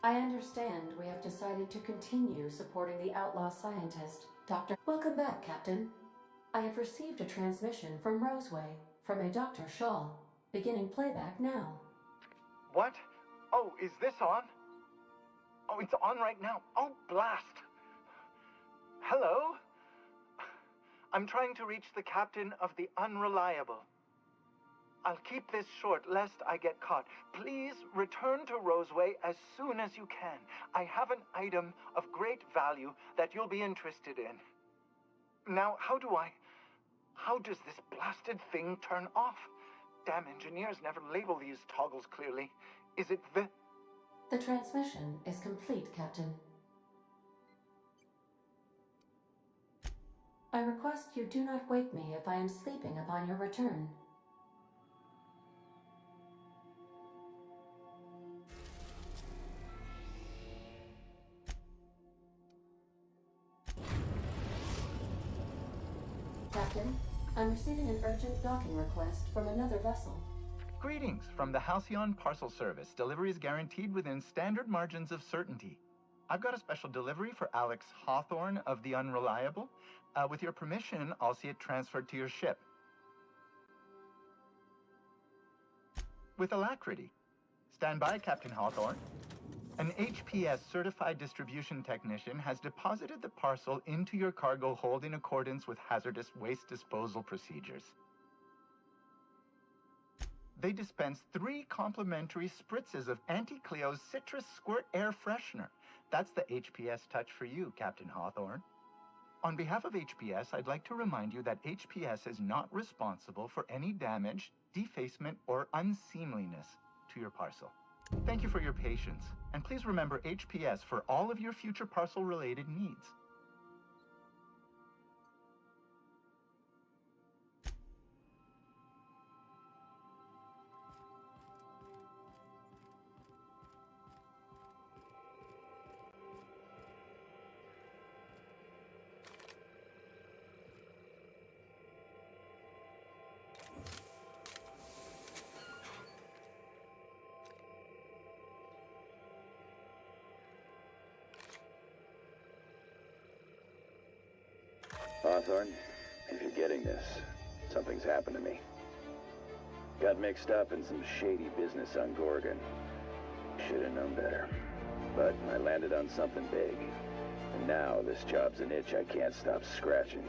I understand we have decided to continue supporting the outlaw scientist, Dr. Welcome back, Captain. I have received a transmission from Roseway, from a Dr. Shaw. Beginning playback now. What? Oh, is this on? Oh, it's on right now. Oh, blast. Hello? I'm trying to reach the captain of the Unreliable. I'll keep this short, lest I get caught. Please return to Roseway as soon as you can. I have an item of great value that you'll be interested in. Now, how does this blasted thing turn off? Damn engineers never label these toggles clearly. Is it The transmission is complete, Captain. I request you do not wake me if I am sleeping upon your return. Captain, I'm receiving an urgent docking request from another vessel. Greetings from the Halcyon Parcel Service. Delivery is guaranteed within standard margins of certainty. I've got a special delivery for Alex Hawthorne of the Unreliable. With your permission, I'll see it transferred to your ship. With alacrity. Stand by, Captain Hawthorne. An HPS certified distribution technician has deposited the parcel into your cargo hold in accordance with hazardous waste disposal procedures. They dispense 3 complimentary spritzes of Anti-Cleo's Citrus Squirt Air Freshener. That's the HPS touch for you, Captain Hawthorne. On behalf of HPS, I'd like to remind you that HPS is not responsible for any damage, defacement, or unseemliness to your parcel. Thank you for your patience, and please remember HPS for all of your future parcel-related needs. Hawthorne, if you're getting this, something's happened to me. Got mixed up in some shady business on Gorgon. Should have known better. But I landed on something big. And now this job's an itch I can't stop scratching.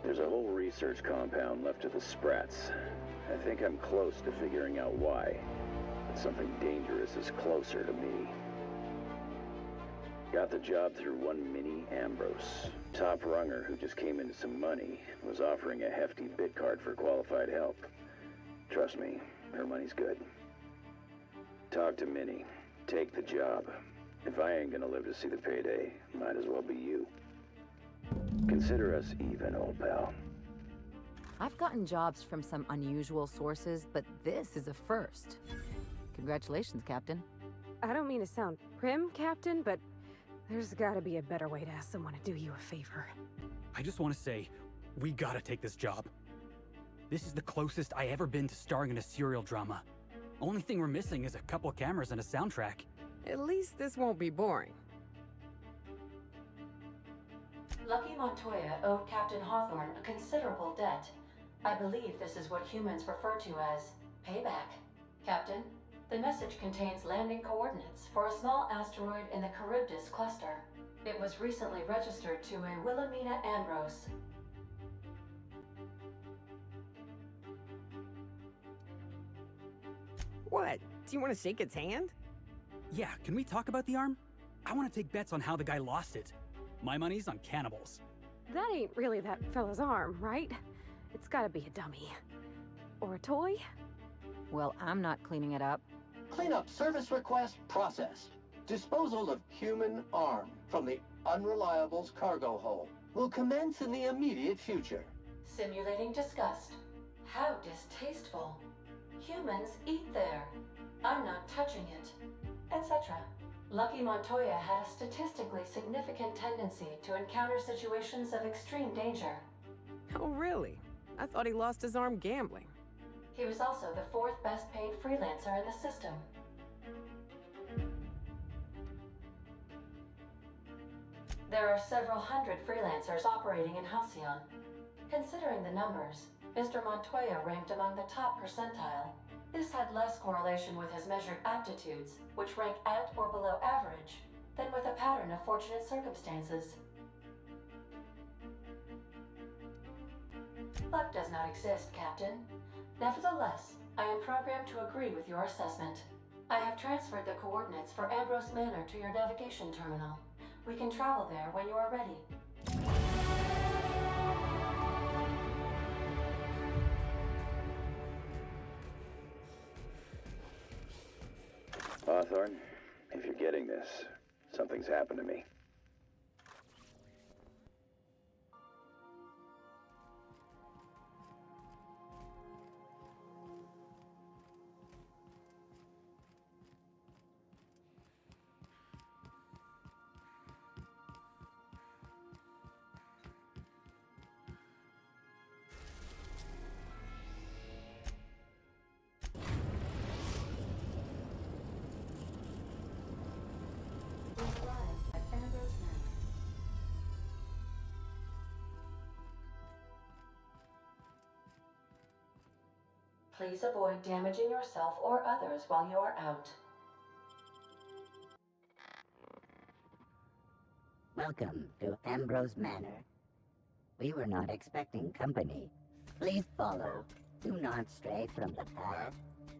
There's a whole research compound left to the Sprats. I think I'm close to figuring out why. But something dangerous is closer to me. Got the job through one Minnie Ambrose. Top runger who just came into some money, was offering a hefty bid card for qualified help. Trust me, her money's good. Talk to Minnie. Take the job. If I ain't gonna live to see the payday, might as well be you. Consider us even, old pal. I've gotten jobs from some unusual sources, but this is a first. Congratulations, Captain. I don't mean to sound prim, Captain, but there's gotta be a better way to ask someone to do you a favor. I just want to say, we gotta take this job. This is the closest I ever been to starring in a serial drama. Only thing we're missing is a couple of cameras and a soundtrack. At least this won't be boring. Lucky Montoya owed Captain Hawthorne a considerable debt. I believe this is what humans refer to as payback. Captain, the message contains landing coordinates for a small asteroid in the Charybdis cluster. It was recently registered to a Wilhelmina Ambrose. What? Do you want to shake its hand? Yeah, can we talk about the arm? I want to take bets on how the guy lost it. My money's on cannibals. That ain't really that fella's arm, right? It's gotta be a dummy. Or a toy? Well, I'm not cleaning it up. Cleanup service request processed. Disposal of human arm from the Unreliable's cargo hold will commence in the immediate future. Simulating disgust. How distasteful. Humans eat there. I'm not touching it. Etc. Lucky Montoya had a statistically significant tendency to encounter situations of extreme danger. Oh, really? I thought he lost his arm gambling. He was also the fourth best paid freelancer in the system. There are several hundred freelancers operating in Halcyon. Considering the numbers, Mr. Montoya ranked among the top percentile. This had less correlation with his measured aptitudes, which rank at or below average, than with a pattern of fortunate circumstances. Luck does not exist, Captain. Nevertheless, I am programmed to agree with your assessment. I have transferred the coordinates for Ambrose Manor to your navigation terminal. We can travel there when you are ready. Hawthorne, if you're getting this, something's happened to me. We arrived at Ambrose Manor. Please avoid damaging yourself or others while you are out. Welcome to Ambrose Manor. We were not expecting company. Please follow. Do not stray from the path.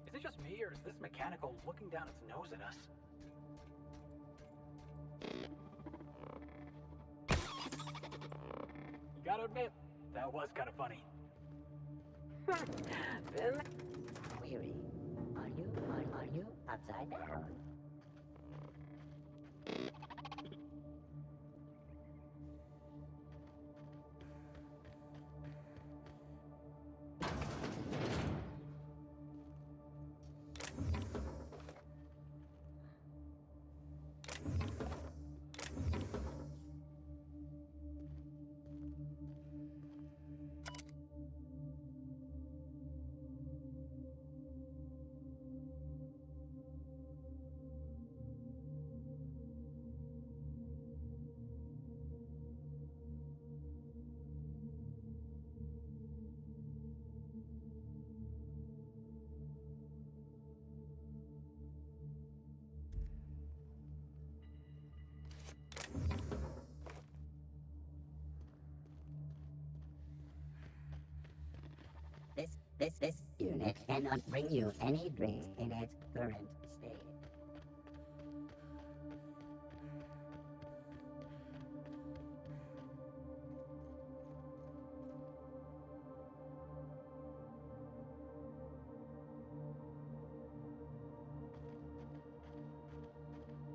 Is it just me, or is this mechanical looking down its nose at us? You gotta admit, that was kind of funny. Query. Are you upside down? This unit cannot bring you any drinks in its current state.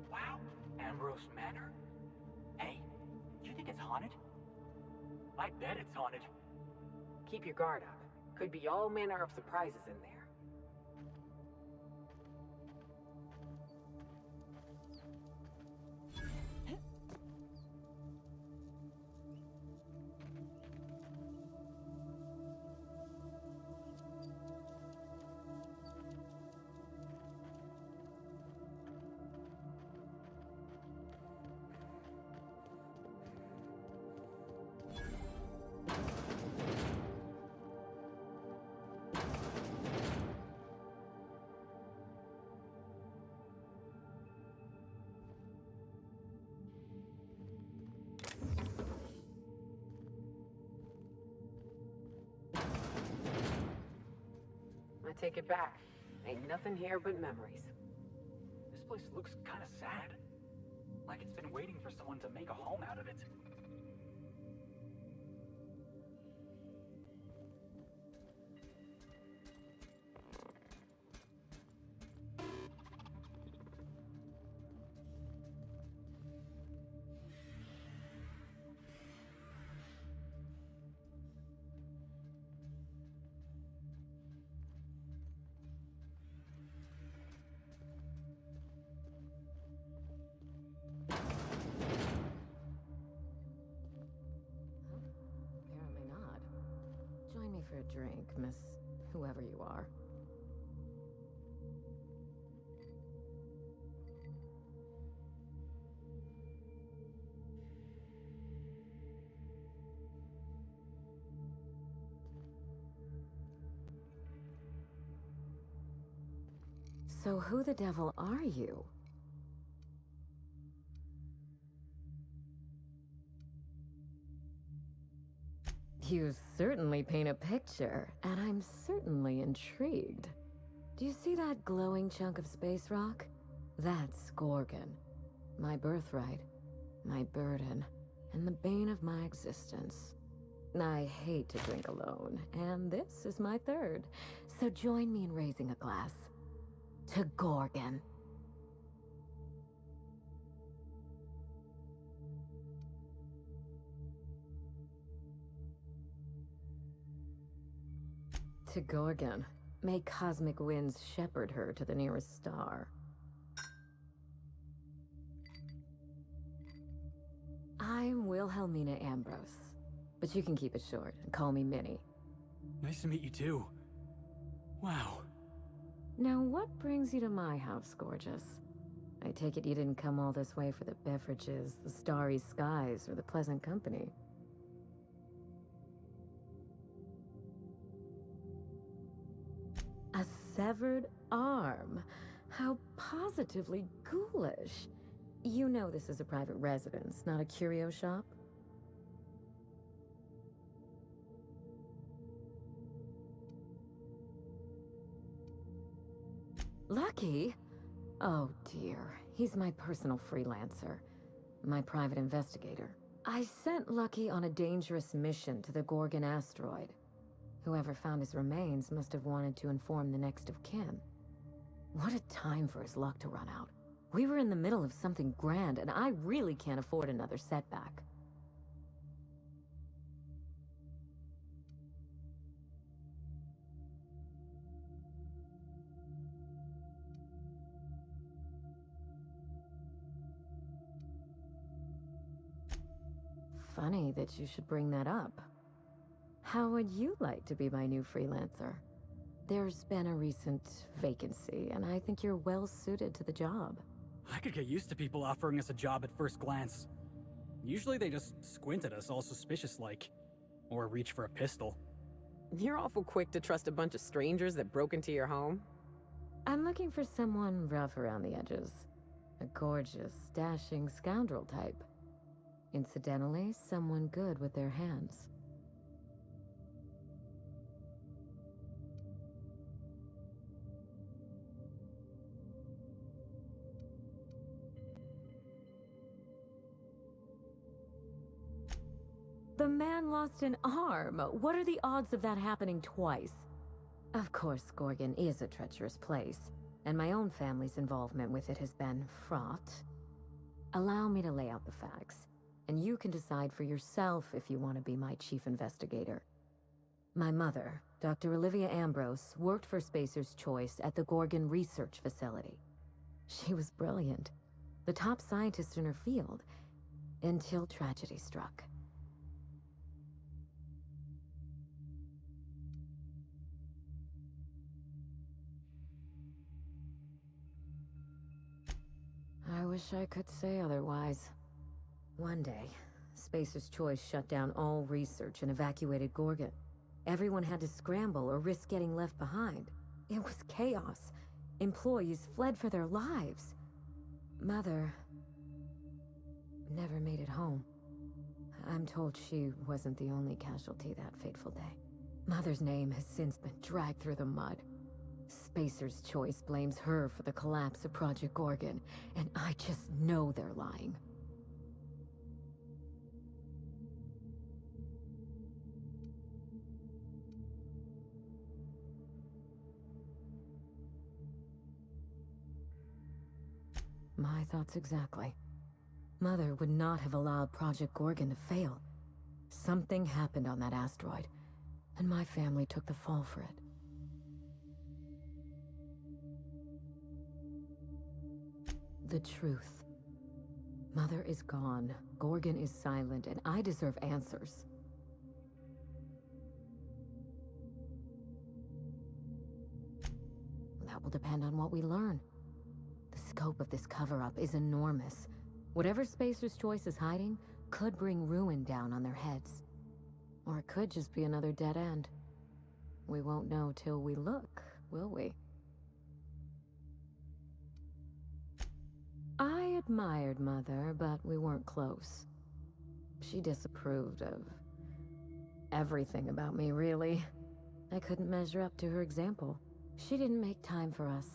Wow, Ambrose Manor? Hey, you think it's haunted? I bet it's haunted. Keep your guard up. Could be all manner of surprises in there. I take it back. Ain't nothing here but memories. This place looks kind of sad. Like it's been waiting for someone to make a home out of it. Apparently not. Join me for a drink, Miss whoever you are. So who the devil are you? You certainly paint a picture, and I'm certainly intrigued. Do you see that glowing chunk of space rock? That's Gorgon. My birthright, my burden, and the bane of my existence. I hate to drink alone, and this is my third. So join me in raising a glass. To Gorgon. To Gorgon. May cosmic winds shepherd her to the nearest star. I'm Wilhelmina Ambrose, but you can keep it short and call me Minnie. Nice to meet you too. Wow. Now, what brings you to my house, gorgeous? I take it you didn't come all this way for the beverages, the starry skies, or the pleasant company. A severed arm? How positively ghoulish. You know this is a private residence, not a curio shop? Lucky? Oh dear, he's my personal freelancer. My private investigator. I sent Lucky on a dangerous mission to the Gorgon asteroid. Whoever found his remains must have wanted to inform the next of kin. What a time for his luck to run out. We were in the middle of something grand, and I really can't afford another setback. Funny that you should bring that up. How would you like to be my new freelancer? There's been a recent vacancy, and I think you're well suited to the job. I could get used to people offering us a job at first glance. Usually they just squint at us all suspicious-like. Or reach for a pistol. You're awful quick to trust a bunch of strangers that broke into your home. I'm looking for someone rough around the edges. A gorgeous, dashing scoundrel type. Incidentally, someone good with their hands. The man lost an arm. What are the odds of that happening twice? Of course, Gorgon is a treacherous place, and my own family's involvement with it has been fraught. Allow me to lay out the facts, and you can decide for yourself if you want to be my chief investigator. My mother, Dr. Olivia Ambrose, worked for Spacer's Choice at the Gorgon Research Facility. She was brilliant, the top scientist in her field, until tragedy struck. I wish I could say otherwise. One day, Spacer's Choice shut down all research and evacuated Gorgon. Everyone had to scramble or risk getting left behind. It was chaos. Employees fled for their lives. Mother never made it home. I'm told she wasn't the only casualty that fateful day. Mother's name has since been dragged through the mud. Spacer's Choice blames her for the collapse of Project Gorgon, and I just know they're lying. My thoughts exactly. Mother would not have allowed Project Gorgon to fail. Something happened on that asteroid, and my family took the fall for it. The truth. Mother is gone, Gorgon is silent, and I deserve answers. That will depend on what we learn. The scope of this cover-up is enormous. Whatever Spacer's Choice is hiding could bring ruin down on their heads. Or it could just be another dead end. We won't know till we look, will we? I admired Mother, but we weren't close. She disapproved of everything about me, really. I couldn't measure up to her example. She didn't make time for us.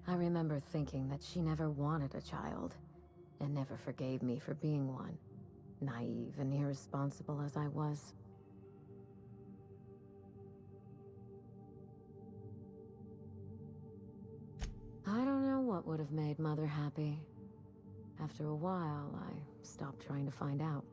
I remember thinking that she never wanted a child, and never forgave me for being one, naive and irresponsible as I was. I don't know what would have made Mother happy. After a while, I stopped trying to find out.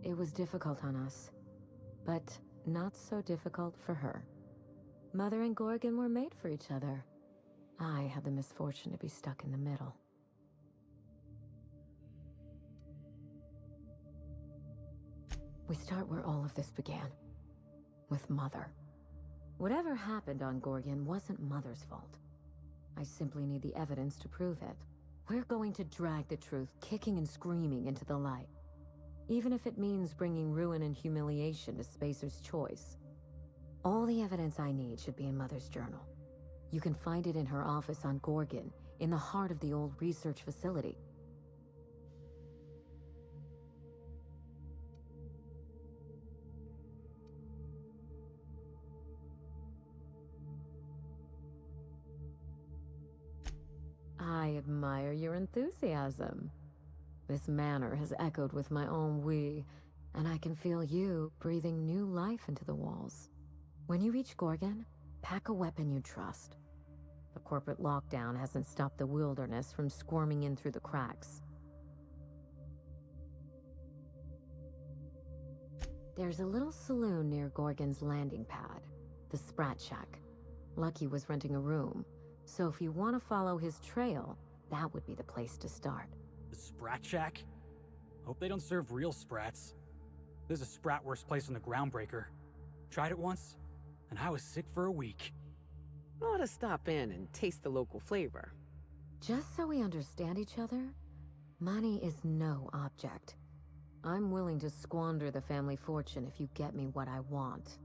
It was difficult on us, but not so difficult for her. Mother and Gorgon were made for each other. I had the misfortune to be stuck in the middle. We start where all of this began, with Mother. Whatever happened on Gorgon wasn't Mother's fault. I simply need the evidence to prove it. We're going to drag the truth kicking and screaming into the light. Even if it means bringing ruin and humiliation to Spacer's Choice. All the evidence I need should be in Mother's journal. You can find it in her office on Gorgon, in the heart of the old research facility. I admire your enthusiasm. This manor has echoed with my own we, and I can feel you breathing new life into the walls. When you reach Gorgon, pack a weapon you trust. The corporate lockdown hasn't stopped the wilderness from squirming in through the cracks. There's a little saloon near Gorgon's landing pad, the Sprat Shack. Lucky was renting a room, so if you want to follow his trail, that would be the place to start. The Sprat Shack? Hope they don't serve real sprats. There's a sprat-worst place on the Groundbreaker. Tried it once, and I was sick for a week. Ought to stop in and taste the local flavor. Just so we understand each other, money is no object. I'm willing to squander the family fortune if you get me what I want.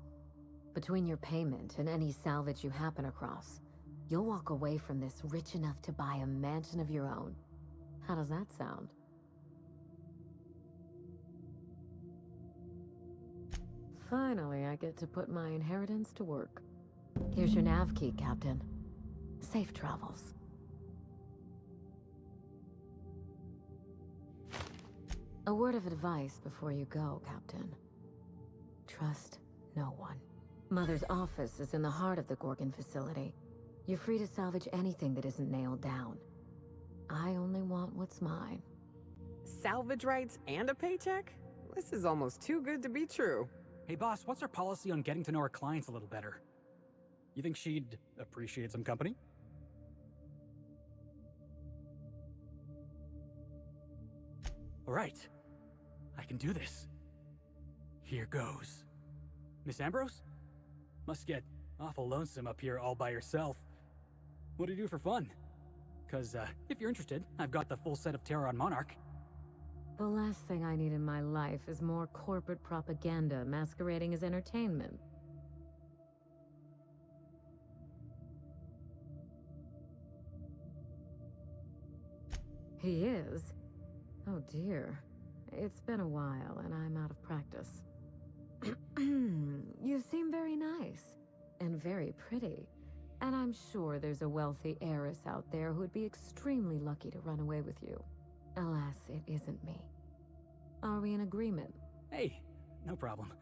Between your payment and any salvage you happen across, you'll walk away from this rich enough to buy a mansion of your own. How does that sound? Finally, I get to put my inheritance to work. Here's your nav key, Captain. Safe travels. A word of advice before you go, Captain. Trust no one. Mother's office is in the heart of the Gorgon facility. You're free to salvage anything that isn't nailed down. I only want what's mine. Salvage rights and a paycheck? This is almost too good to be true. Hey boss, what's our policy on getting to know our clients a little better? You think she'd appreciate some company? Alright, I can do this. Here goes. Miss Ambrose? Must get awful lonesome up here all by yourself. What do you do for fun? Because, if you're interested, I've got the full set of Terror on Monarch. The last thing I need in my life is more corporate propaganda masquerading as entertainment. He is? Oh dear. It's been a while and I'm out of practice. You seem very nice. And very pretty. And I'm sure there's a wealthy heiress out there who'd be extremely lucky to run away with you. Alas, it isn't me. Are we in agreement? Hey, no problem.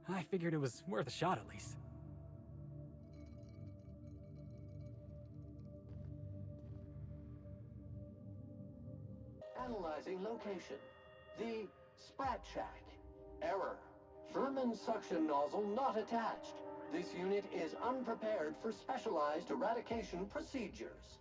I figured it was worth a shot at least. Analyzing location. The Sprat Shack. Error. Vermin suction nozzle not attached. This unit is unprepared for specialized eradication procedures.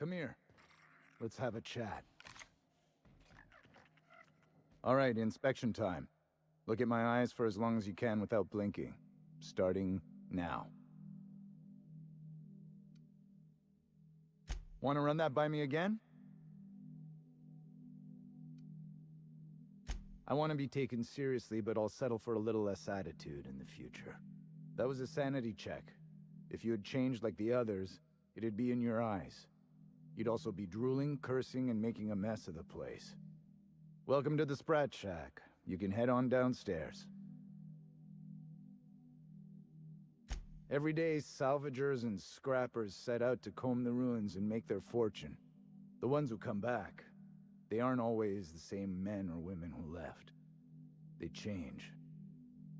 come here. Let's have a chat. All right, inspection time. Look at my eyes for as long as you can without blinking. Starting now. Want to run that by me again? I want to be taken seriously, but I'll settle for a little less attitude in the future. That was a sanity check. If you had changed like the others, it'd be in your eyes. You'd also be drooling, cursing, and making a mess of the place. Welcome to the Sprat Shack. You can head on downstairs. Every day, salvagers and scrappers set out to comb the ruins and make their fortune. The ones who come back, they aren't always the same men or women who left. They change.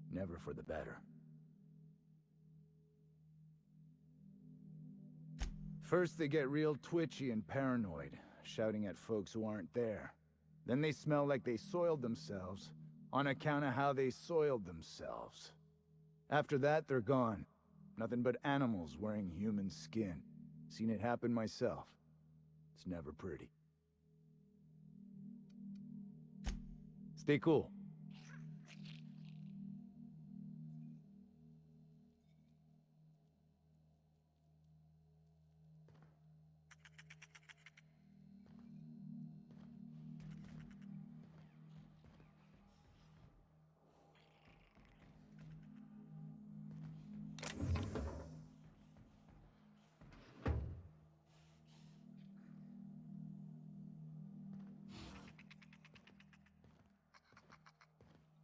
Never for the better. First, they get real twitchy and paranoid, shouting at folks who aren't there. Then they smell like they soiled themselves, on account of how they soiled themselves. After that, they're gone. Nothing but animals wearing human skin. Seen it happen myself. It's never pretty. Stay cool.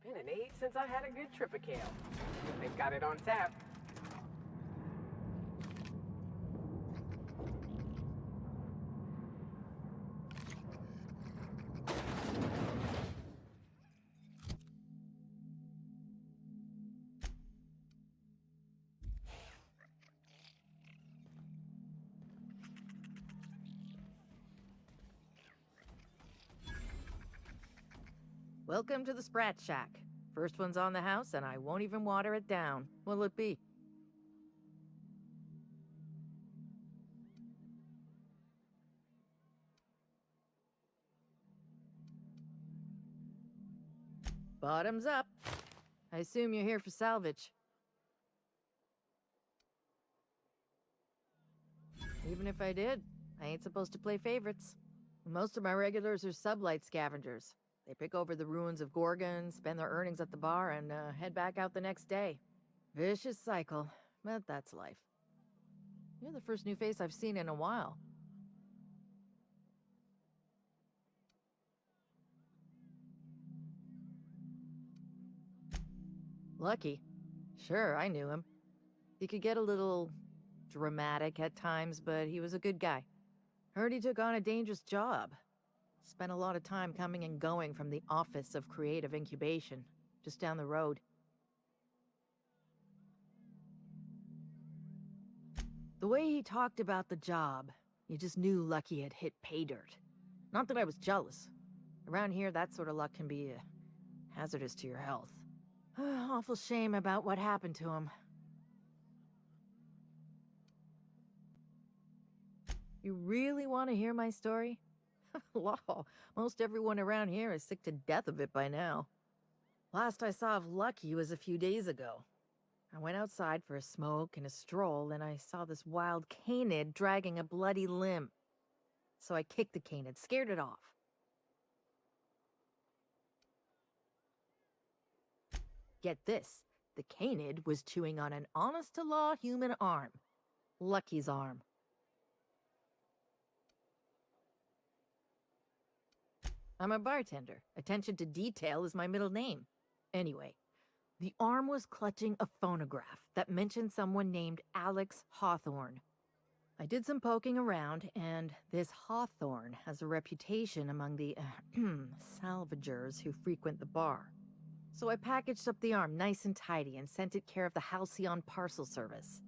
Been an age since I had a good trip of kale. They've got it on tap. Welcome to the Sprat Shack. First one's on the house, and I won't even water it down. What'll it be? Bottoms up. I assume you're here for salvage. Even if I did, I ain't supposed to play favorites. Most of my regulars are sublight scavengers. They pick over the ruins of Gorgon, spend their earnings at the bar, and head back out the next day. Vicious cycle, but that's life. You're the first new face I've seen in a while. Lucky. Sure, I knew him. He could get a little dramatic at times, but he was a good guy. Heard he took on a dangerous job. Spent a lot of time coming and going from the Office of Creative Incubation, just down the road. The way he talked about the job, you just knew Lucky had hit pay dirt. Not that I was jealous. Around here, that sort of luck can be hazardous to your health. Awful shame about what happened to him. You really want to hear my story? Law, most everyone around here is sick to death of it by now. Last I saw of Lucky was a few days ago. I went outside for a smoke and a stroll, and I saw this wild canid dragging a bloody limb. So I kicked the canid, scared it off. Get this, the canid was chewing on an honest-to-law human arm. Lucky's arm. I'm a bartender. Attention to detail is my middle name. Anyway, the arm was clutching a phonograph that mentioned someone named Alex Hawthorne. I did some poking around, and this Hawthorne has a reputation among the salvagers who frequent the bar. So I packaged up the arm nice and tidy and sent it care of the Halcyon Parcel Service.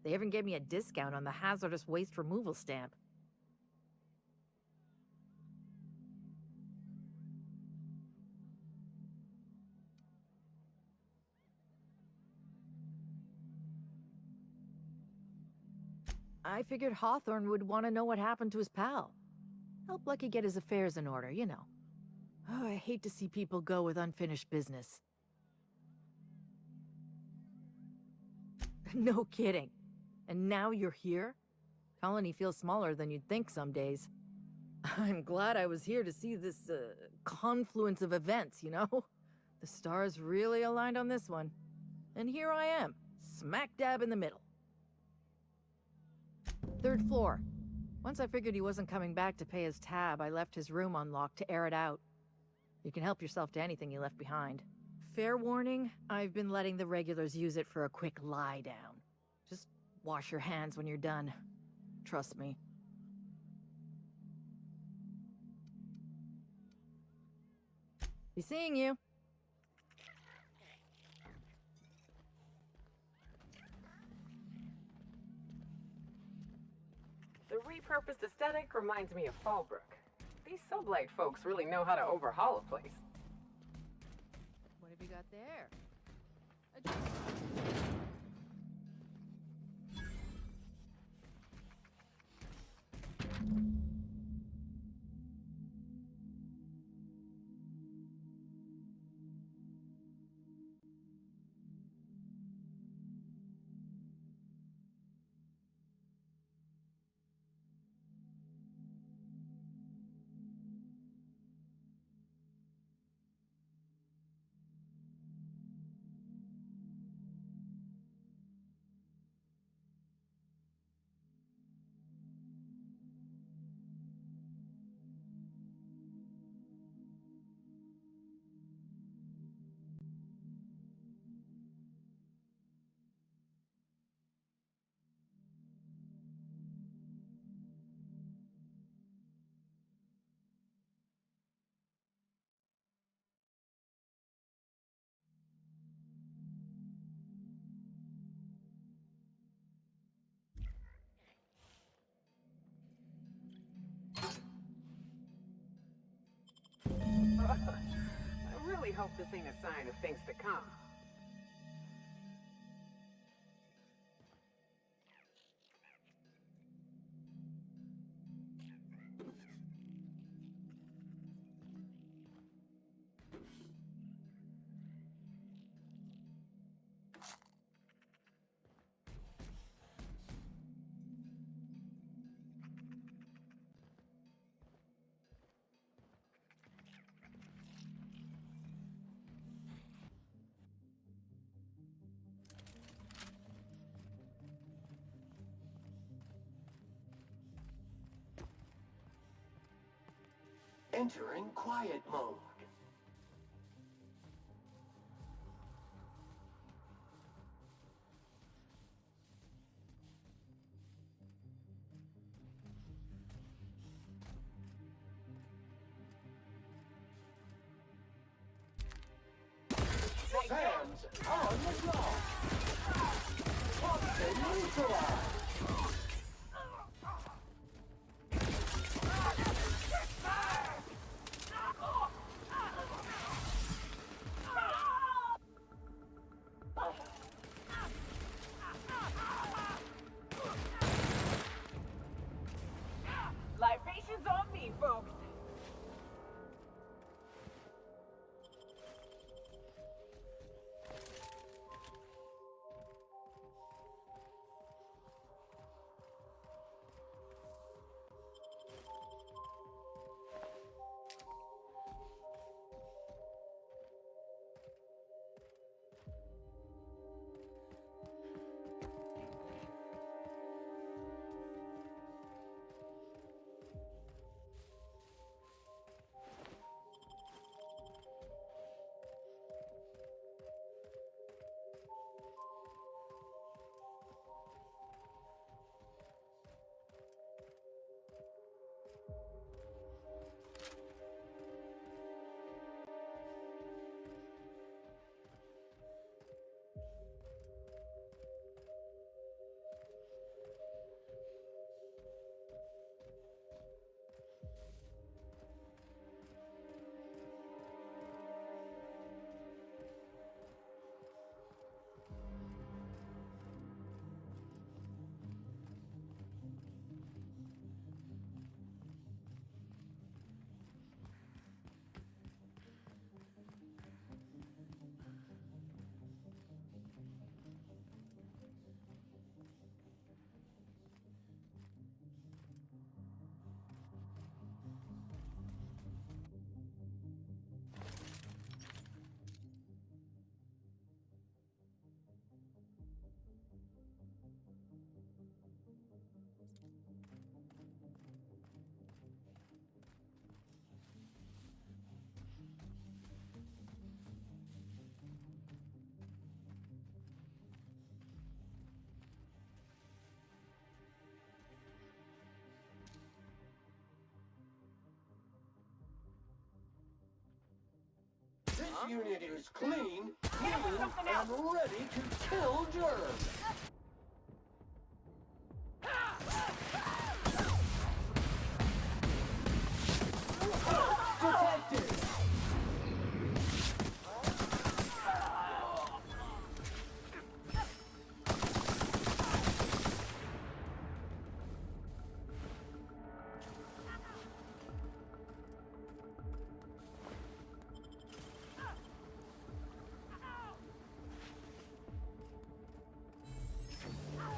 They even gave me a discount on the hazardous waste removal stamp. I figured Hawthorne would want to know what happened to his pal. Help Lucky get his affairs in order, you know. Oh, I hate to see people go with unfinished business. No kidding. And now you're here? Colony feels smaller than you'd think some days. I'm glad I was here to see this, confluence of events, you know? The stars really aligned on this one. And here I am, smack dab in the middle. 3rd floor. Once I figured he wasn't coming back to pay his tab, I left his room unlocked to air it out. You can help yourself to anything you left behind. Fair warning, I've been letting the regulars use it for a quick lie down. Just wash your hands when you're done. Trust me. Be seeing you. The repurposed aesthetic reminds me of Fallbrook. These sublight folks really know how to overhaul a place. What have you got there? I really hope this ain't a sign of things to come. Entering quiet mode. Fans on the block. Toxin neutralized. Libations on me, folks. unit is clean, clean, and ready to kill germs. Detected!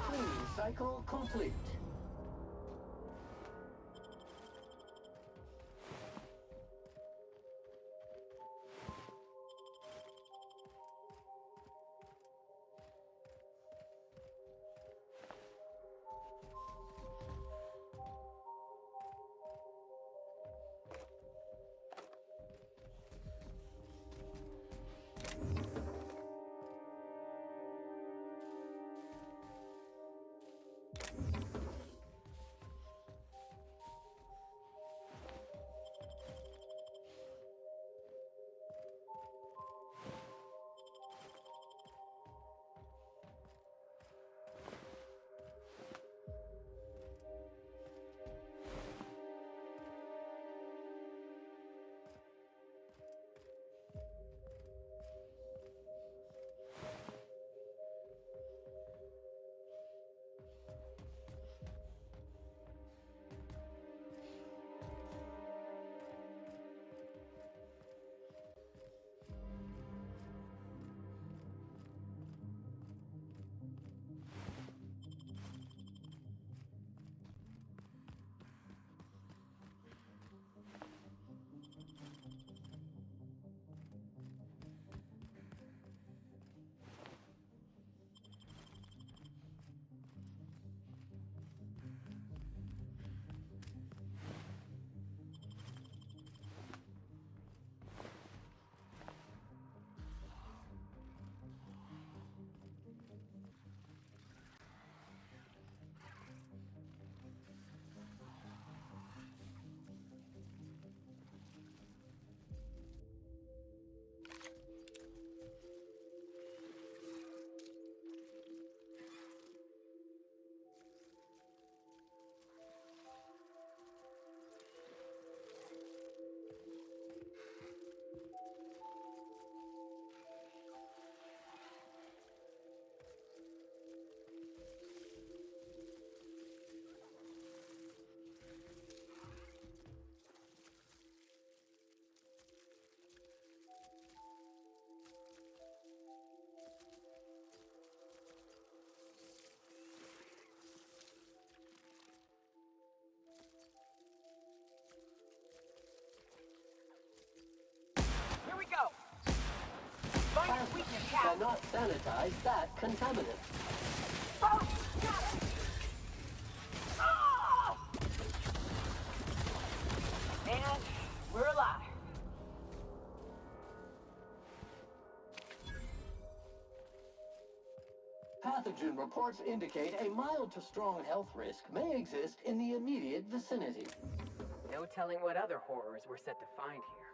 Cleaning cycle complete. Cannot sanitize that contaminant. And we're alive. Pathogen reports indicate a mild to strong health risk may exist in the immediate vicinity. No telling what other horrors we're set to find here.